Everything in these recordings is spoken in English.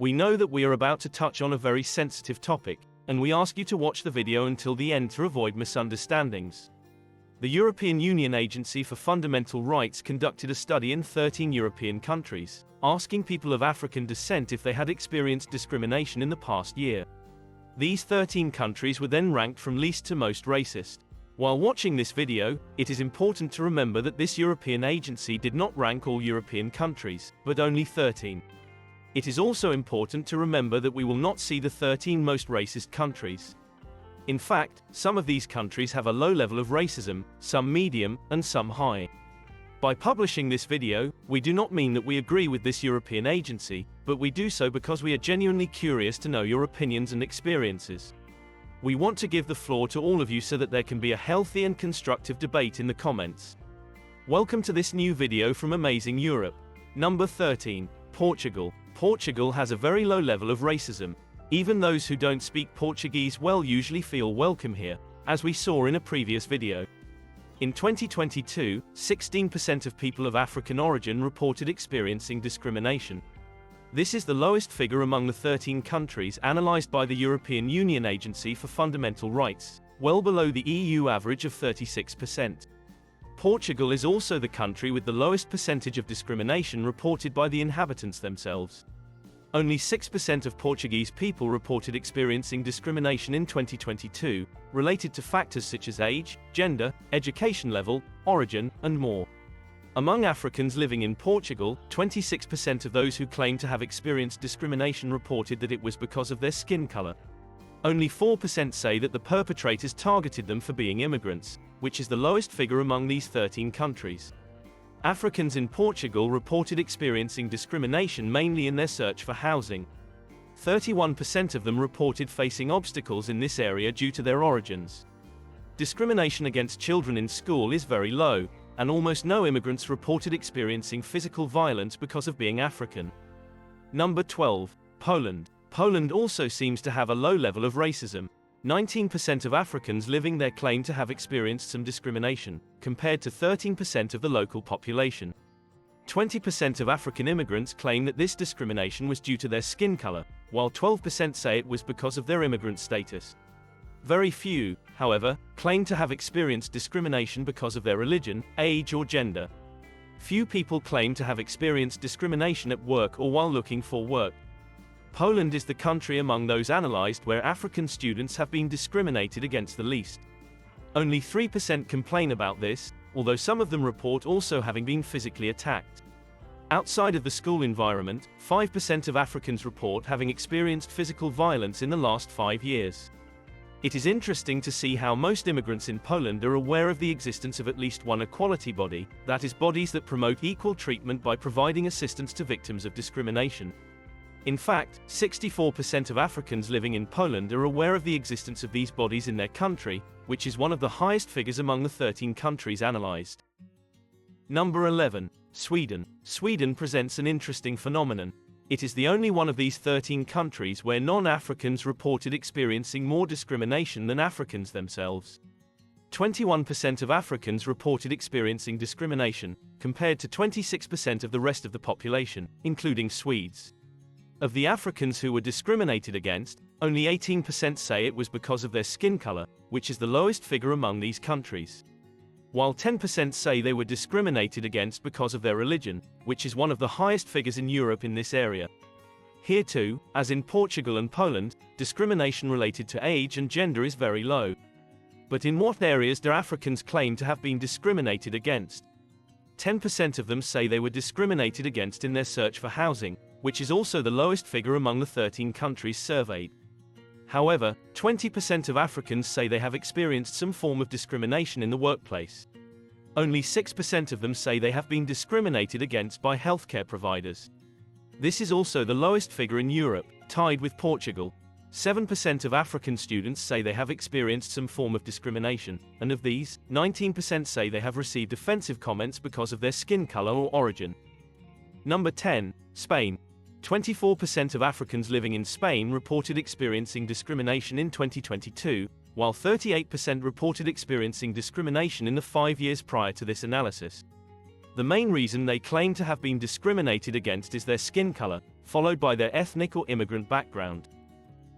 We know that we are about to touch on a very sensitive topic, and we ask you to watch the video until the end to avoid misunderstandings. The European Union Agency for Fundamental Rights conducted a study in 13 European countries, asking people of African descent if they had experienced discrimination in the past year. These 13 countries were then ranked from least to most racist. While watching this video, it is important to remember that this European agency did not rank all European countries, but only 13. It is also important to remember that we will not see the 13 most racist countries. In fact, some of these countries have a low level of racism, some medium, and some high. By publishing this video, we do not mean that we agree with this European agency, but we do so because we are genuinely curious to know your opinions and experiences. We want to give the floor to all of you so that there can be a healthy and constructive debate in the comments. Welcome to this new video from Amazing Europe. Number 13. Portugal. Portugal has a very low level of racism. Even those who don't speak Portuguese well usually feel welcome here, as we saw in a previous video. In 2022, 16% of people of African origin reported experiencing discrimination. This is the lowest figure among the 13 countries analyzed by the European Union Agency for Fundamental Rights, well below the EU average of 36%. Portugal is also the country with the lowest percentage of discrimination reported by the inhabitants themselves. Only 6% of Portuguese people reported experiencing discrimination in 2022, related to factors such as age, gender, education level, origin, and more. Among Africans living in Portugal, 26% of those who claim to have experienced discrimination reported that it was because of their skin color. Only 4% say that the perpetrators targeted them for being immigrants, which is the lowest figure among these 13 countries. Africans in Portugal reported experiencing discrimination mainly in their search for housing. 31% of them reported facing obstacles in this area due to their origins. Discrimination against children in school is very low, and almost no immigrants reported experiencing physical violence because of being African. Number 12. Poland. Poland also seems to have a low level of racism. 19% of Africans living there claim to have experienced some discrimination, compared to 13% of the local population. 20% of African immigrants claim that this discrimination was due to their skin color, while 12% say it was because of their immigrant status. Very few, however, claim to have experienced discrimination because of their religion, age or gender. Few people claim to have experienced discrimination at work or while looking for work. Poland is the country among those analyzed where African students have been discriminated against the least. Only 3% complain about this, although some of them report also having been physically attacked. Outside of the school environment, 5% of Africans report having experienced physical violence in the last 5 years. It is interesting to see how most immigrants in Poland are aware of the existence of at least one equality body, that is, bodies that promote equal treatment by providing assistance to victims of discrimination. In fact, 64% of Africans living in Poland are aware of the existence of these bodies in their country, which is one of the highest figures among the 13 countries analyzed. Number 11. Sweden. Sweden presents an interesting phenomenon. It is the only one of these 13 countries where non-Africans reported experiencing more discrimination than Africans themselves. 21% of Africans reported experiencing discrimination, compared to 26% of the rest of the population, including Swedes. Of the Africans who were discriminated against, only 18% say it was because of their skin color, which is the lowest figure among these countries. While 10% say they were discriminated against because of their religion, which is one of the highest figures in Europe in this area. Here too, as in Portugal and Poland, discrimination related to age and gender is very low. But in what areas do Africans claim to have been discriminated against? 10% of them say they were discriminated against in their search for housing, which is also the lowest figure among the 13 countries surveyed. However, 20% of Africans say they have experienced some form of discrimination in the workplace. Only 6% of them say they have been discriminated against by healthcare providers. This is also the lowest figure in Europe, tied with Portugal. 7% of African students say they have experienced some form of discrimination, and of these, 19% say they have received offensive comments because of their skin color or origin. Number 10. Spain. 24% of Africans living in Spain reported experiencing discrimination in 2022, while 38% reported experiencing discrimination in the 5 years prior to this analysis. The main reason they claim to have been discriminated against is their skin color. followed by their ethnic or immigrant background.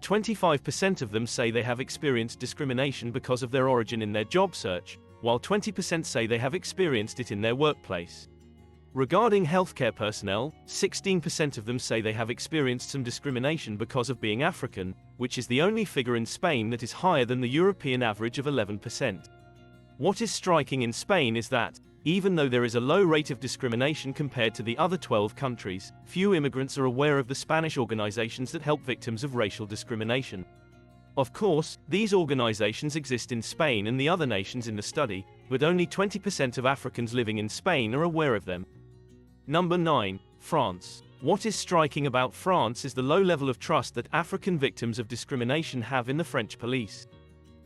25% of them say they have experienced discrimination because of their origin in their job search, while 20% say they have experienced it in their workplace. Regarding healthcare personnel, 16% of them say they have experienced some discrimination because of being African, which is the only figure in Spain that is higher than the European average of 11%. What is striking in Spain is that, even though there is a low rate of discrimination compared to the other 12 countries, few immigrants are aware of the Spanish organizations that help victims of racial discrimination. Of course, these organizations exist in Spain and the other nations in the study, but only 20% of Africans living in Spain are aware of them. Number 9. France. What is striking about France is the low level of trust that African victims of discrimination have in the French police.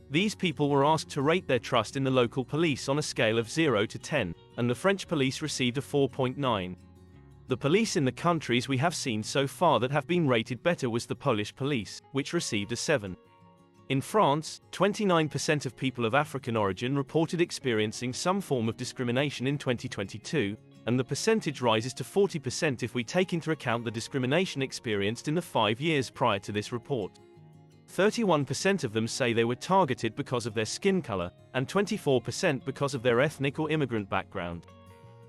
These people were asked to rate their trust in the local police on a scale of 0 to 10, and the French police received a 4.9. The police in the countries we have seen so far that have been rated better was the Polish police, which received a 7. In France, 29% of people of African origin reported experiencing some form of discrimination in 2022, and the percentage rises to 40% if we take into account the discrimination experienced in the 5 years prior to this report. 31% of them say they were targeted because of their skin color, and 24% because of their ethnic or immigrant background.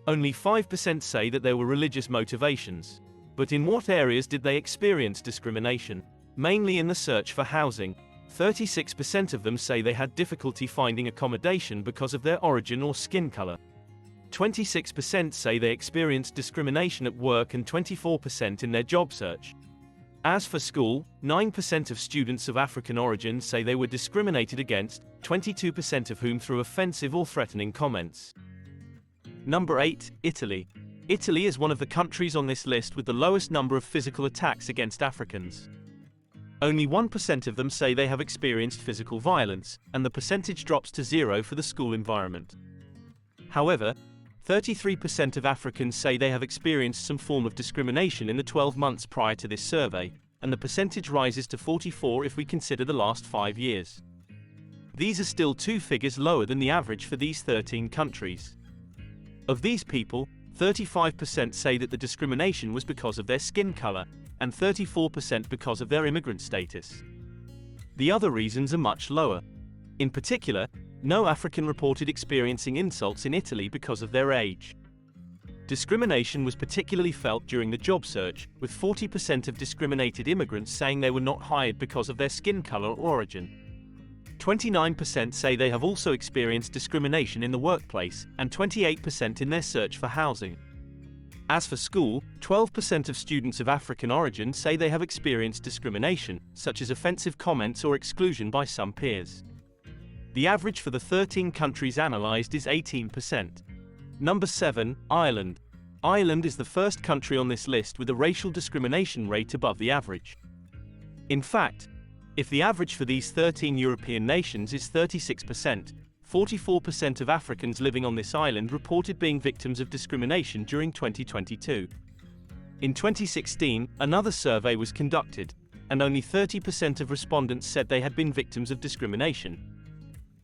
Only 5% say that there were religious motivations. But in what areas did they experience discrimination? Mainly in the search for housing. 36% of them say they had difficulty finding accommodation because of their origin or skin color. 26% say they experienced discrimination at work and 24% in their job search. As for school, 9% of students of African origin say they were discriminated against, 22% of whom through offensive or threatening comments. Number 8. Italy. Italy is one of the countries on this list with the lowest number of physical attacks against Africans. Only 1% of them say they have experienced physical violence, and the percentage drops to 0 for the school environment. However, 33% of Africans say they have experienced some form of discrimination in the 12 months prior to this survey, and the percentage rises to 44 if we consider the last 5 years. These are still 2 figures lower than the average for these 13 countries. Of these people, 35% say that the discrimination was because of their skin color, and 34% because of their immigrant status. The other reasons are much lower. In particular, no African reported experiencing insults in Italy because of their age. Discrimination was particularly felt during the job search, with 40% of discriminated immigrants saying they were not hired because of their skin color or origin. 29% say they have also experienced discrimination in the workplace, and 28% in their search for housing. As for school, 12% of students of African origin say they have experienced discrimination, such as offensive comments or exclusion by some peers. The average for the 13 countries analyzed is 18%. Number 7. Ireland. Ireland is the first country on this list with a racial discrimination rate above the average. In fact, if the average for these 13 European nations is 36%, 44% of Africans living on this island reported being victims of discrimination during 2022. In 2016, another survey was conducted, and only 30% of respondents said they had been victims of discrimination.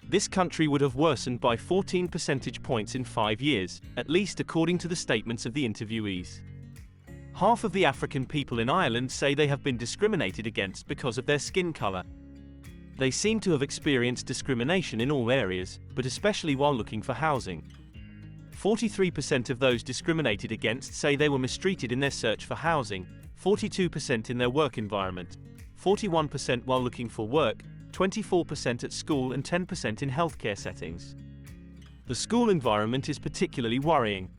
This country would have worsened by 14 percentage points in 5 years, at least according to the statements of the interviewees. Half of the African people in Ireland say they have been discriminated against because of their skin color. They seem to have experienced discrimination in all areas, but especially while looking for housing. 43% of those discriminated against say they were mistreated in their search for housing, 42% in their work environment, 41% while looking for work, 24% at school and 10% in healthcare settings. The school environment is particularly worrying.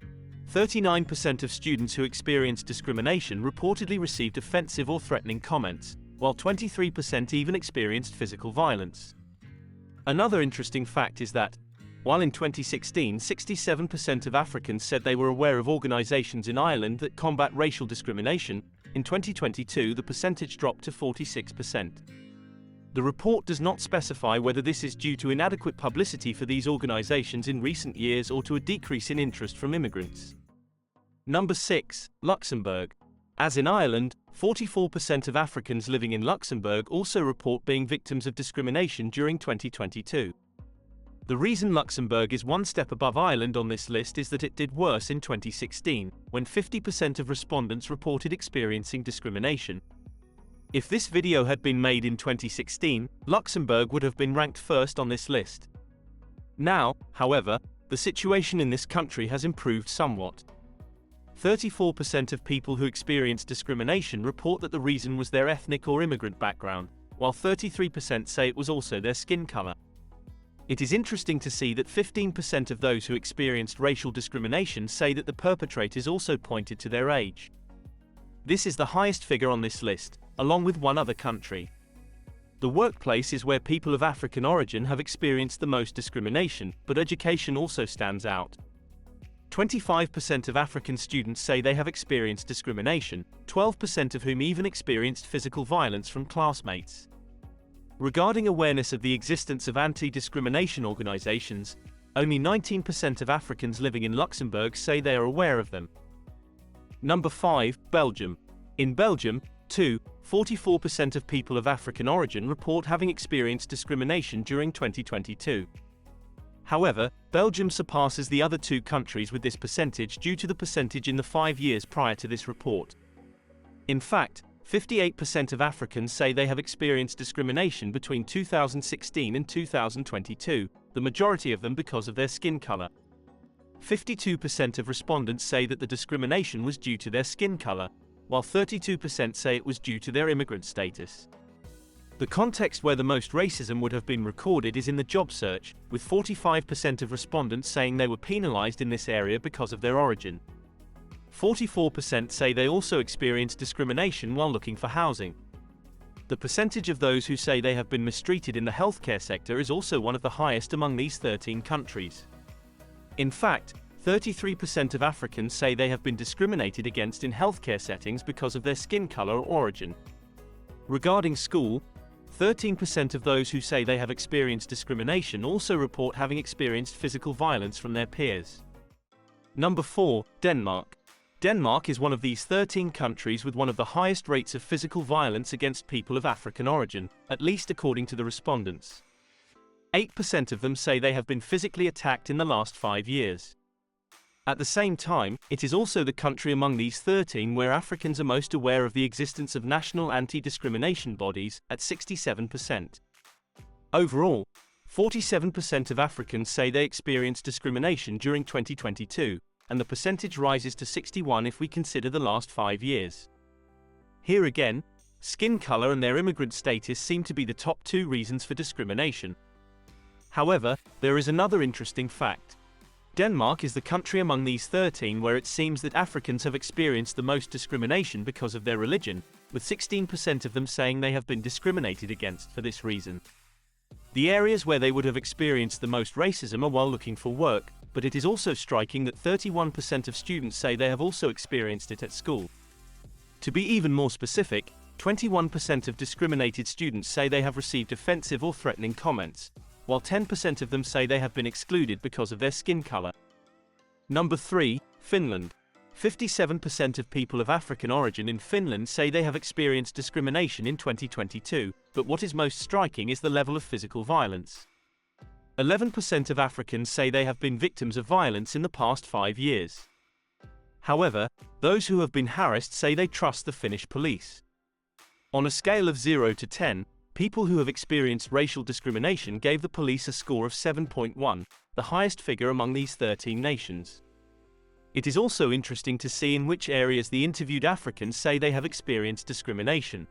39% of students who experienced discrimination reportedly received offensive or threatening comments, while 23% even experienced physical violence. Another interesting fact is that, while in 2016 67% of Africans said they were aware of organizations in Ireland that combat racial discrimination, in 2022 the percentage dropped to 46%. The report does not specify whether this is due to inadequate publicity for these organizations in recent years or to a decrease in interest from immigrants. Number 6. Luxembourg. As in Ireland, 44% of Africans living in Luxembourg also report being victims of discrimination during 2022. The reason Luxembourg is one step above Ireland on this list is that it did worse in 2016, when 50% of respondents reported experiencing discrimination. If this video had been made in 2016, Luxembourg would have been ranked first on this list. Now, however, the situation in this country has improved somewhat. 34% of people who experience discrimination report that the reason was their ethnic or immigrant background, while 33% say it was also their skin color. It is interesting to see that 15% of those who experienced racial discrimination say that the perpetrators also pointed to their age. This is the highest figure on this list, along with one other country. The workplace is where people of African origin have experienced the most discrimination, but education also stands out. 25% of African students say they have experienced discrimination, 12% of whom even experienced physical violence from classmates. Regarding awareness of the existence of anti-discrimination organizations, only 19% of Africans living in Luxembourg say they are aware of them. Number 5, Belgium. In Belgium, 44% of people of African origin report having experienced discrimination during 2022. However, Belgium surpasses the other two countries with this percentage due to the percentage in the 5 years prior to this report. In fact, 58% of Africans say they have experienced discrimination between 2016 and 2022, the majority of them because of their skin color. 52% of respondents say that the discrimination was due to their skin color, while 32% say it was due to their immigrant status. The context where the most racism would have been recorded is in the job search, with 45% of respondents saying they were penalized in this area because of their origin. 44% say they also experienced discrimination while looking for housing. The percentage of those who say they have been mistreated in the healthcare sector is also one of the highest among these 13 countries. In fact, 33% of Africans say they have been discriminated against in healthcare settings because of their skin color or origin. Regarding school, 13% of those who say they have experienced discrimination also report having experienced physical violence from their peers. Number 4, Denmark. Denmark is one of these 13 countries with one of the highest rates of physical violence against people of African origin, at least according to the respondents. 8% of them say they have been physically attacked in the last 5 years. At the same time, it is also the country among these 13 where Africans are most aware of the existence of national anti-discrimination bodies, at 67%. Overall, 47% of Africans say they experienced discrimination during 2022, and the percentage rises to 61% if we consider the last 5 years. Here again, skin color and their immigrant status seem to be the top two reasons for discrimination. However, there is another interesting fact. Denmark is the country among these 13 where it seems that Africans have experienced the most discrimination because of their religion, with 16% of them saying they have been discriminated against for this reason. The areas where they would have experienced the most racism are while looking for work, but it is also striking that 31% of students say they have also experienced it at school. To be even more specific, 21% of discriminated students say they have received offensive or threatening comments, while 10% of them say they have been excluded because of their skin color. Number 3, Finland. 57% of people of African origin in Finland say they have experienced discrimination in 2022, but what is most striking is the level of physical violence. 11% of Africans say they have been victims of violence in the past 5 years. However, those who have been harassed say they trust the Finnish police. On a scale of 0 to 10, people who have experienced racial discrimination gave the police a score of 7.1, the highest figure among these 13 nations. It is also interesting to see in which areas the interviewed Africans say they have experienced discrimination.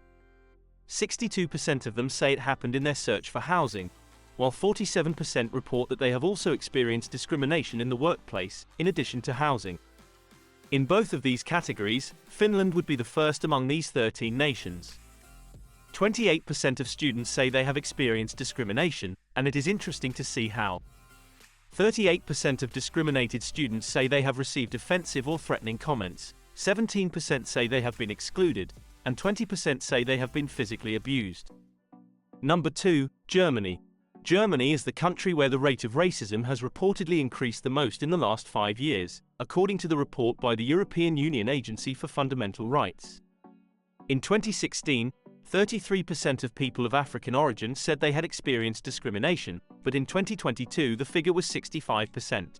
62% of them say it happened in their search for housing, while 47% report that they have also experienced discrimination in the workplace, in addition to housing. In both of these categories, Finland would be the first among these 13 nations. 28% of students say they have experienced discrimination, and it is interesting to see how. 38% of discriminated students say they have received offensive or threatening comments, 17% say they have been excluded, and 20% say they have been physically abused. Number 2, Germany. Germany is the country where the rate of racism has reportedly increased the most in the last 5 years, according to the report by the European Union Agency for Fundamental Rights. In 2016, 33% of people of African origin said they had experienced discrimination, but in 2022 the figure was 65%.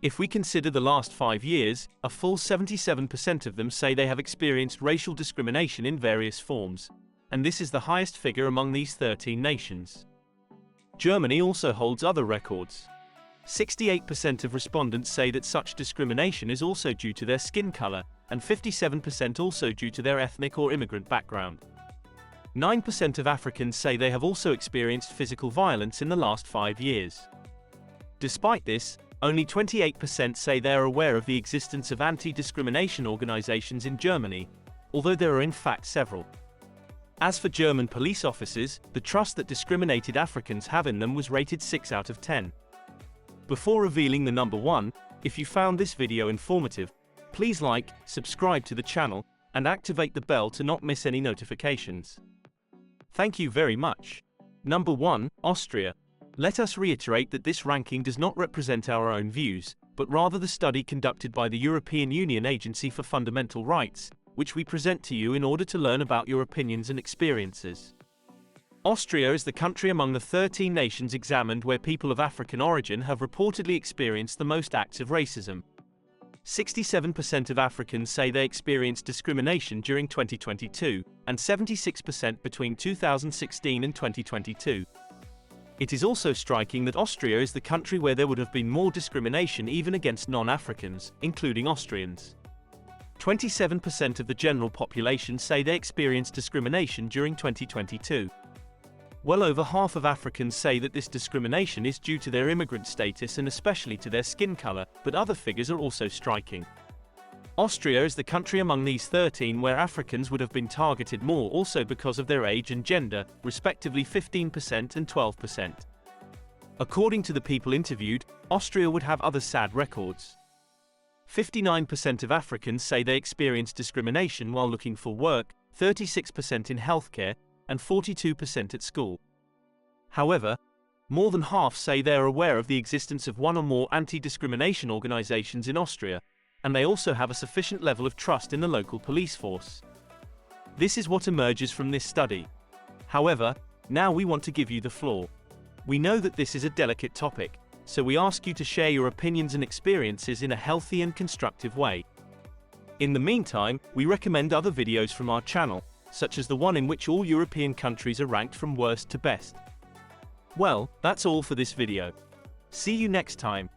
If we consider the last 5 years, a full 77% of them say they have experienced racial discrimination in various forms, and this is the highest figure among these 13 nations. Germany also holds other records. 68% of respondents say that such discrimination is also due to their skin color, and 57% also due to their ethnic or immigrant background. 9% of Africans say they have also experienced physical violence in the last 5 years. Despite this, only 28% say they are aware of the existence of anti-discrimination organizations in Germany, although there are in fact several. As for German police officers, the trust that discriminated Africans have in them was rated 6 out of 10. Before revealing the number 1, if you found this video informative, please like, subscribe to the channel, and activate the bell to not miss any notifications. Thank you very much. Number 1, Austria. Let us reiterate that this ranking does not represent our own views, but rather the study conducted by the European Union Agency for Fundamental Rights, which we present to you in order to learn about your opinions and experiences. Austria is the country among the 13 nations examined where people of African origin have reportedly experienced the most acts of racism. 67% of Africans say they experienced discrimination during 2022, and 76% between 2016 and 2022. It is also striking that Austria is the country where there would have been more discrimination even against non-Africans, including Austrians. 27% of the general population say they experienced discrimination during 2022. Well over half of Africans say that this discrimination is due to their immigrant status and especially to their skin color, but other figures are also striking. Austria is the country among these 13 where Africans would have been targeted more also because of their age and gender, respectively 15% and 12%. According to the people interviewed, Austria would have other sad records. 59% of Africans say they experienced discrimination while looking for work, 36% in healthcare, and 42% at school. However, more than half say they are aware of the existence of one or more anti-discrimination organizations in Austria, and they also have a sufficient level of trust in the local police force. This is what emerges from this study. However, now we want to give you the floor. We know that this is a delicate topic, so we ask you to share your opinions and experiences in a healthy and constructive way. In the meantime, we recommend other videos from our channel, such as the one in which all European countries are ranked from worst to best. Well, that's all for this video. See you next time.